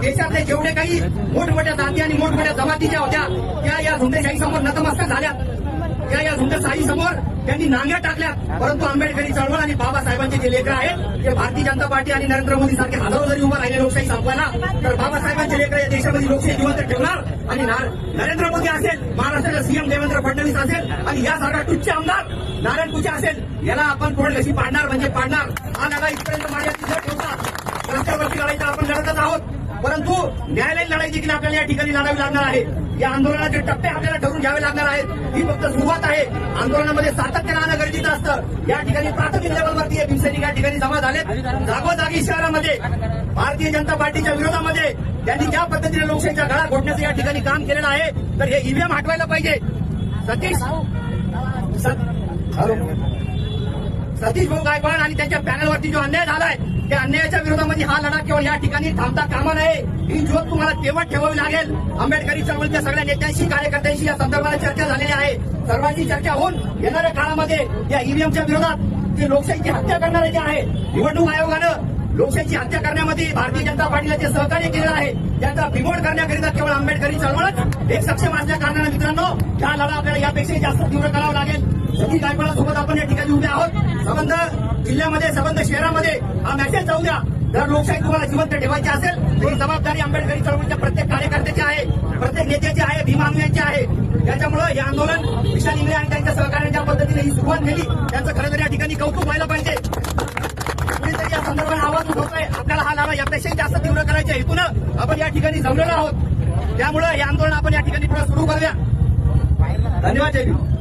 देशातले जेवढे काही मोठमोठ्या जाती आणि मोठमोठ्या जमातीच्या होत्या त्या या झुंडशाही समोर नतमस्तक झाल्या, त्या या झुंडशाही समोर त्यांनी नांग्या टाकल्या. परंतु आंबेडकरी चळवळ आणि बाबासाहेबांचे जे लेकर आहेत ते भारतीय जनता पार्टी आणि नरेंद्र मोदी सारखे हजारो जरी उभं राहिले लोकशाही संपवायला, तर बाबासाहेबांचे लेकर या देशामध्ये लोकशाही जिवंत ठेवणार. आणि नरेंद्र मोदी असेल, महाराष्ट्राचा सीएम देवेंद्र फडणवीस असेल आणि यासारखा टुच्चे आमदार नारायण कुचे असेल, याला आपण पुढे कशी पाडणार म्हणजे पाडणार. हा लढा इथपर्यंत माझ्याची जर ठेवता रस्त्यावरती लढाई तर आपण लढतच आहोत, परंतु न्यायालयीन लढाई देखील आपल्याला या ठिकाणी लढावी लागणार आहे. या आंदोलनाचे टप्पे आपल्याला ठरवून घ्यावे लागणार आहेत. ही फक्त सुरुवात आहे. आंदोलनामध्ये सातत्य राहणं गरजेचं असतं. या ठिकाणी प्राथमिक लेवलवरती हे भीमसैनिक या ठिकाणी जमा झालेत. जागोजागी शहरामध्ये भारतीय जनता पार्टीच्या विरोधामध्ये त्यांनी ज्या पद्धतीने लोकशाहीचा गळा घोटण्याचं या ठिकाणी काम केलेलं आहे, तर हे ईव्हीएम हटवायला पाहिजे. सतीश भाऊ गायकवाड आणि त्यांच्या पॅनलवरती जो अन्याय झालाय त्या अन्यायाच्या विरोधामध्ये हा लढा केवळ या ठिकाणी थांबता कामा नये. ही ज्योत तुम्हाला तेव्हा ठेवावी लागेल. आंबेडकरी चळवळीच्या सगळ्या नेत्यांशी कार्यकर्त्यांशी या संदर्भात चर्चा झालेली आहे. सर्वांची चर्चा होऊन येणाऱ्या काळामध्ये या ईव्हीएमच्या विरोधात जे लोकशाहीची हत्या करणारे जे आहे, निवडणूक आयोगानं लोकशाहीची हत्या करण्यामध्ये भारतीय जनता पार्टीला जे सहकार्य केलेलं आहे त्याचा बिमोड करण्याकरिता केवळ आंबेडकरी चळवळच एक सक्षम असल्या कारणानं मित्रांनो हा लढा आपल्याला यापेक्षा जास्त तीव्र करावा लागेल. सतीश गायकवाडासोबत आपण या ठिकाणी उभे आहोत. संबंध जिल्ह्यामध्ये संबंध शहरामध्ये हा मेसेज जाऊ द्या. जर लोकशाही तुम्हाला जिवंत ठेवायची असेल तर ही जबाबदारी आंबेडकरी चळवळीच्या प्रत्येक कार्यकर्त्याची आहे, प्रत्येक नेत्याची आहे, भीमांग्यांची आहे. त्याच्यामुळे हे आंदोलन विशाल इंगळे आणि त्यांच्या सहकार्याने ज्या पद्धतीने ही सुरुवात केली त्यांचं खरं तर या ठिकाणी कौतुक व्हायला पाहिजे. कुणीतरी या संदर्भात आवाज उठवतोय. आपल्याला हा लढा यापेक्षा जास्त तीव्र करायच्या हेतूनं आपण या ठिकाणी जमलेलो आहोत. त्यामुळे हे आंदोलन आपण या ठिकाणी पुढे सुरू करूया. धन्यवाद. जय भीम.